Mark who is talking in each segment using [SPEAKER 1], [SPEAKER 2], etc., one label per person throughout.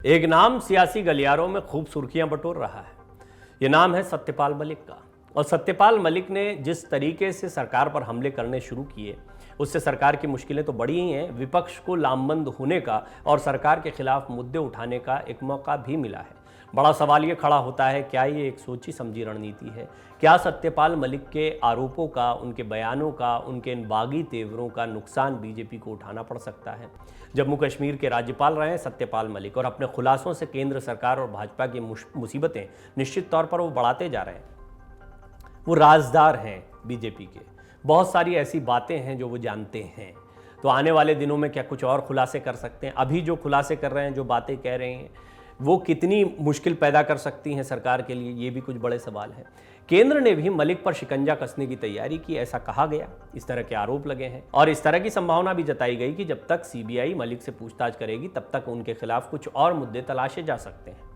[SPEAKER 1] एक नाम सियासी गलियारों में खूब सुर्खियां बटोर रहा है। ये नाम है सत्यपाल मलिक का। और सत्यपाल मलिक ने जिस तरीके से सरकार पर हमले करने शुरू किए, उससे सरकार की मुश्किलें तो बढ़ी ही हैं, विपक्ष को लामबंद होने का और सरकार के खिलाफ मुद्दे उठाने का एक मौका भी मिला है। बड़ा सवाल ये खड़ा होता है, क्या ये एक सोची समझी रणनीति है? क्या सत्यपाल मलिक के आरोपों का, उनके बयानों का, उनके इन बागी तेवरों का नुकसान बीजेपी को उठाना पड़ सकता है? जम्मू कश्मीर के राज्यपाल रहे हैं सत्यपाल मलिक और अपने खुलासों से केंद्र सरकार और भाजपा की मुसीबतें निश्चित तौर पर वो बढ़ाते जा रहे हैं। वो राजदार हैं बीजेपी के, बहुत सारी ऐसी बातें हैं जो वो जानते हैं। तो आने वाले दिनों में क्या कुछ और खुलासे कर सकते हैं? अभी जो खुलासे कर रहे हैं, जो बातें कह रहे हैं, वो कितनी मुश्किल पैदा कर सकती हैं सरकार के लिए, ये भी कुछ बड़े सवाल हैं। केंद्र ने भी मलिक पर शिकंजा कसने की तैयारी की, ऐसा कहा गया, इस तरह के आरोप लगे हैं और इस तरह की संभावना भी जताई गई कि जब तक सीबीआई मलिक से पूछताछ करेगी तब तक उनके खिलाफ कुछ और मुद्दे तलाशे जा सकते हैं।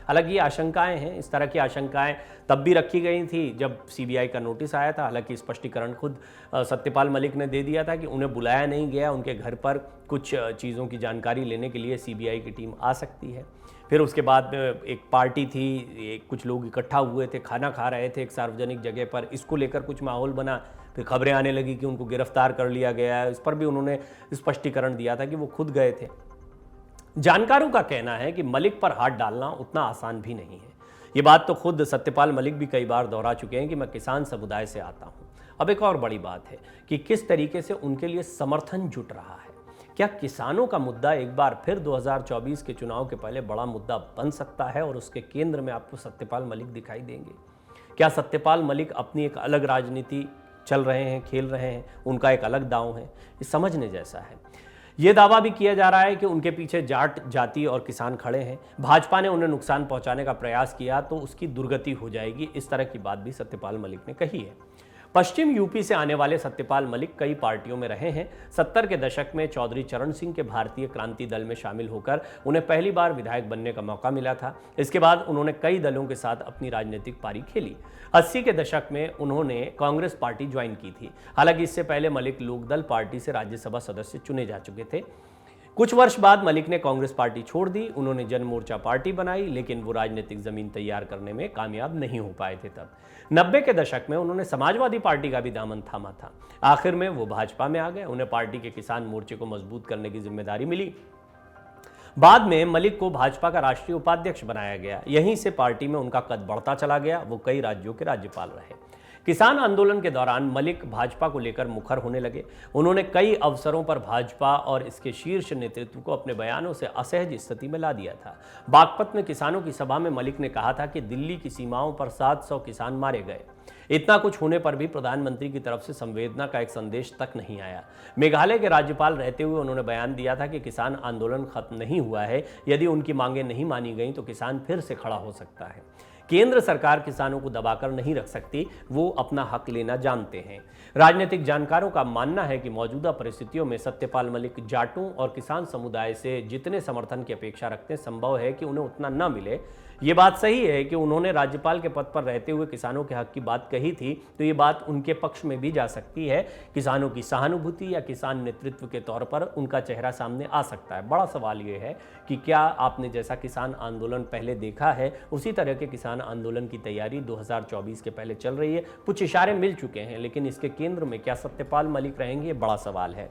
[SPEAKER 1] हालांकि ये आशंकाएं हैं, इस तरह की आशंकाएं तब भी रखी गई थी जब सीबीआई का नोटिस आया था। हालांकि स्पष्टीकरण खुद सत्यपाल मलिक ने दे दिया था कि उन्हें बुलाया नहीं गया, उनके घर पर कुछ चीज़ों की जानकारी लेने के लिए सीबीआई की टीम आ सकती है। फिर उसके बाद एक पार्टी थी, कुछ लोग इकट्ठा हुए थे, खाना खा रहे थे एक सार्वजनिक जगह पर, इसको लेकर कुछ माहौल बना। फिर खबरें आने लगी कि उनको गिरफ्तार कर लिया गया है, इस पर भी उन्होंने स्पष्टीकरण दिया था कि वो खुद गए थे। जानकारों का कहना है कि मलिक पर हाथ डालना उतना आसान भी नहीं है। ये बात तो खुद सत्यपाल मलिक भी कई बार दोहरा चुके हैं कि मैं किसान समुदाय से आता हूं। अब एक और बड़ी बात है कि किस तरीके से उनके लिए समर्थन जुट रहा है। क्या किसानों का मुद्दा एक बार फिर 2024 के चुनाव के पहले बड़ा मुद्दा बन सकता है और उसके केंद्र में आपको सत्यपाल मलिक दिखाई देंगे? क्या सत्यपाल मलिक अपनी एक अलग राजनीति चल रहे हैं, खेल रहे हैं, उनका एक अलग दांव है? ये समझने जैसा है। ये दावा भी किया जा रहा है कि उनके पीछे जाट जाति और किसान खड़े हैं, भाजपा ने उन्हें नुकसान पहुंचाने का प्रयास किया तो उसकी दुर्गति हो जाएगी, इस तरह की बात भी सत्यपाल मलिक ने कही है। पश्चिम यूपी से आने वाले सत्यपाल मलिक कई पार्टियों में रहे हैं। 70 के दशक में चौधरी चरण सिंह के भारतीय क्रांति दल में शामिल होकर उन्हें पहली बार विधायक बनने का मौका मिला था। इसके बाद उन्होंने कई दलों के साथ अपनी राजनीतिक पारी खेली। 80 के दशक में उन्होंने कांग्रेस पार्टी ज्वाइन की थी। हालांकि इससे पहले मलिक लोकदल पार्टी से राज्यसभा सदस्य चुने जा चुके थे। कुछ वर्ष बाद मलिक ने कांग्रेस पार्टी छोड़ दी, उन्होंने जन मोर्चा पार्टी बनाई, लेकिन वो राजनीतिक जमीन तैयार करने में कामयाब नहीं हो पाए थे। तब 90 के दशक में उन्होंने समाजवादी पार्टी का भी दामन थामा था। आखिर में वो भाजपा में आ गए, उन्हें पार्टी के किसान मोर्चे को मजबूत करने की जिम्मेदारी मिली। बाद में मलिक को भाजपा का राष्ट्रीय उपाध्यक्ष बनाया गया। यहीं से पार्टी में उनका कद बढ़ता चला गया, वो कई राज्यों के राज्यपाल रहे। किसान आंदोलन के दौरान मलिक भाजपा को लेकर मुखर होने लगे। उन्होंने कई अवसरों पर भाजपा और इसके शीर्ष नेतृत्व को अपने बयानों से असहज स्थिति में ला दिया था। बागपत में किसानों की सभा में मलिक ने कहा था कि दिल्ली की सीमाओं पर 700 किसान मारे गए। इतना कुछ होने पर भी प्रधानमंत्री की तरफ से संवेदना का एक संदेश तक नहीं आया। मेघालय के राज्यपाल रहते हुए उन्होंने बयान दिया था कि किसान आंदोलन खत्म नहीं हुआ है, यदि उनकी मांगें नहीं मानी गई तो किसान फिर से खड़ा हो सकता है। केंद्र सरकार किसानों को दबाकर नहीं रख सकती, वो अपना हक लेना जानते हैं। राजनीतिक जानकारों का मानना है कि मौजूदा परिस्थितियों में सत्यपाल मलिक जाटों और किसान समुदाय से जितने समर्थन की अपेक्षा रखते हैं, संभव है कि उन्हें उतना न मिले। ये बात सही है कि उन्होंने राज्यपाल के पद पर रहते हुए किसानों के हक की बात कही थी, तो ये बात उनके पक्ष में भी जा सकती है। किसानों की सहानुभूति या किसान नेतृत्व के तौर पर उनका चेहरा सामने आ सकता है। बड़ा सवाल ये है कि क्या आपने जैसा किसान आंदोलन पहले देखा है, उसी तरह के किसान आंदोलन की तैयारी 2024 के पहले चल रही है? कुछ इशारे मिल चुके हैं, लेकिन इसके केंद्र में क्या सत्यपाल मलिक रहेंगे, बड़ा सवाल है।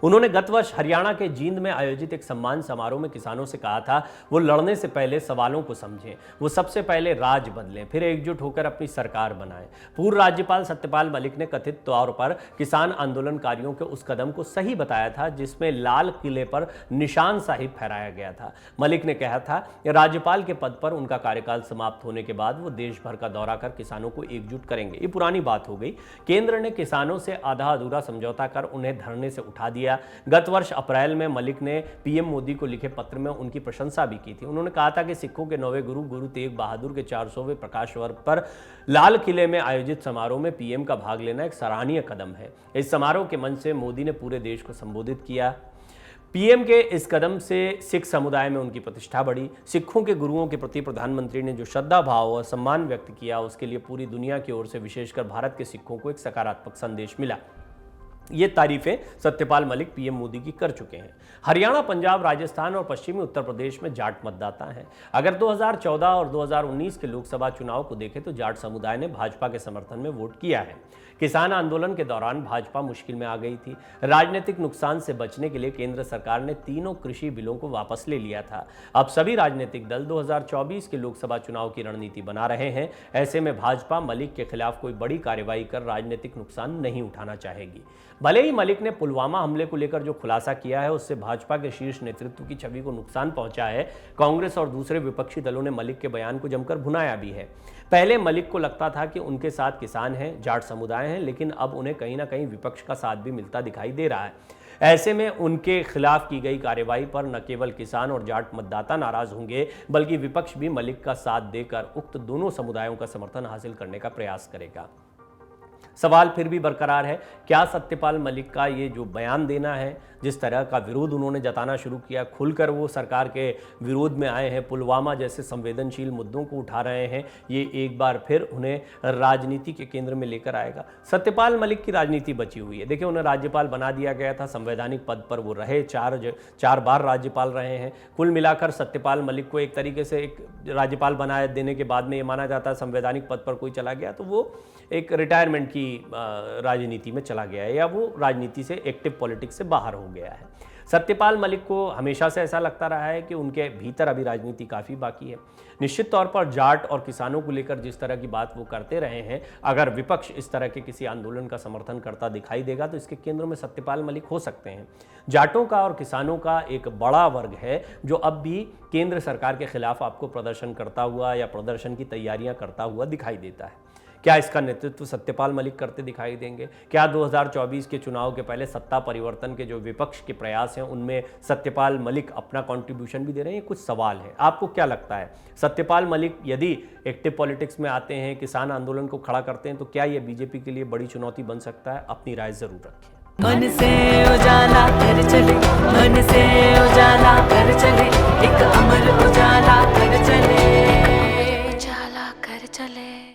[SPEAKER 1] उन्होंने गत वर्ष हरियाणा के जींद में आयोजित एक सम्मान समारोह में किसानों से कहा था वो लड़ने से पहले सवालों को समझें, वो सबसे पहले राज बदलें, फिर एकजुट होकर अपनी सरकार बनाएं। पूर्व राज्यपाल सत्यपाल मलिक ने कथित तौर पर किसान आंदोलनकारियों के उस कदम को सही बताया था जिसमें लाल किले पर निशान साहिब फहराया गया था। मलिक ने कहा था कि राज्यपाल के पद पर उनका कार्यकाल समाप्त होने के बाद वो देश भर का दौरा कर किसानों को एकजुट करेंगे। ये पुरानी बात हो गई। केंद्र ने किसानों से आधा अधूरा समझौता कर उन्हें धरने से उठा दिया। गत वर्ष अप्रैल में मलिक ने पीएम मोदी को लिखे पत्र में उनकी प्रशंसा भी की थी। उन्होंने कहा था कि सिखों के 9वें गुरु तेग बहादुर के 400वें प्रकाश पर्व पर लाल किले में आयोजित समारोह में पीएम का भाग लेना एक सराहनीय कदम है। इस समारोह के मंच से मोदी ने पूरे देश को संबोधित किया। पीएम के इस कदम से सिख समुदाय में उनकी प्रतिष्ठा बढ़ी। सिखों के गुरुओं के प्रति प्रधानमंत्री ने जो श्रद्धा भाव और सम्मान व्यक्त किया, उसके लिए पूरी दुनिया की ओर से, विशेषकर भारत के सिखों को एक सकारात्मक संदेश मिला। ये तारीफें सत्यपाल मलिक पीएम मोदी की कर चुके हैं। हरियाणा, पंजाब, राजस्थान और पश्चिमी उत्तर प्रदेश में जाट मतदाता हैं। अगर 2014 और 2019 के लोकसभा चुनाव को देखें तो जाट समुदाय ने भाजपा के समर्थन में वोट किया है। किसान आंदोलन के दौरान भाजपा मुश्किल में आ गई थी। राजनीतिक नुकसान से बचने के लिए केंद्र सरकार ने तीनों कृषि बिलों को वापस ले लिया था। अब सभी राजनीतिक दल 2024 के लोकसभा चुनाव की रणनीति बना रहे हैं। ऐसे में भाजपा मलिक के खिलाफ कोई बड़ी कार्रवाई कर राजनीतिक नुकसान नहीं उठाना चाहेगी। भले ही मलिक ने पुलवामा हमले को लेकर जो खुलासा किया है उससे भाजपा के शीर्ष नेतृत्व की छवि को नुकसान पहुंचा है, कांग्रेस और दूसरे विपक्षी दलों ने मलिक के बयान को जमकर भुनाया भी है। पहले मलिक को लगता था कि उनके साथ किसान हैं, जाट समुदाय हैं, लेकिन अब उन्हें कहीं ना कहीं विपक्ष का साथ भी मिलता दिखाई दे रहा है। ऐसे में उनके खिलाफ की गई कार्रवाई पर न केवल किसान और जाट मतदाता नाराज होंगे, बल्कि विपक्ष भी मलिक का साथ देकर उक्त दोनों समुदायों का समर्थन हासिल करने का प्रयास करेगा। सवाल फिर भी बरकरार है, क्या सत्यपाल मलिक का ये जो बयान देना है, जिस तरह का विरोध उन्होंने जताना शुरू किया, खुलकर वो सरकार के विरोध में आए हैं, पुलवामा जैसे संवेदनशील मुद्दों को उठा रहे हैं, ये एक बार फिर उन्हें राजनीति के केंद्र में लेकर आएगा। सत्यपाल मलिक की राजनीति बची हुई है। देखिए, उन्हें राज्यपाल बना दिया गया था, संवैधानिक पद पर वो रहे, चार बार राज्यपाल रहे हैं। कुल मिलाकर सत्यपाल मलिक को एक तरीके से एक राज्यपाल बना देने के बाद में ये माना जाता है संवैधानिक पद पर कोई चला गया तो वो एक रिटायरमेंट की राजनीति में चला गया है या वो राजनीति से, एक्टिव पॉलिटिक्स से बाहर हो गया है। सत्यपाल मलिक को हमेशा से ऐसा लगता रहा है कि उनके भीतर अभी राजनीति काफ़ी बाकी है। निश्चित तौर पर जाट और किसानों को लेकर जिस तरह की बात वो करते रहे हैं, अगर विपक्ष इस तरह के किसी आंदोलन का समर्थन करता दिखाई देगा तो इसके केंद्र में सत्यपाल मलिक हो सकते हैं। जाटों का और किसानों का एक बड़ा वर्ग है जो अब भी केंद्र सरकार के खिलाफ आपको प्रदर्शन करता हुआ या प्रदर्शन की तैयारियां करता हुआ दिखाई देता है। क्या इसका नेतृत्व सत्यपाल मलिक करते दिखाई देंगे? क्या 2024 के चुनाव के पहले सत्ता परिवर्तन के जो विपक्ष के प्रयास हैं उनमें सत्यपाल मलिक अपना कंट्रीब्यूशन भी दे रहे हैं? ये कुछ सवाल है। आपको क्या लगता है, सत्यपाल मलिक यदि एक्टिव पॉलिटिक्स में आते हैं, किसान आंदोलन को खड़ा करते हैं, तो क्या ये बीजेपी के लिए बड़ी चुनौती बन सकता है? अपनी राय जरूर रखें।
[SPEAKER 2] मन से उजाला कर चले, मन से उजाला कर चले।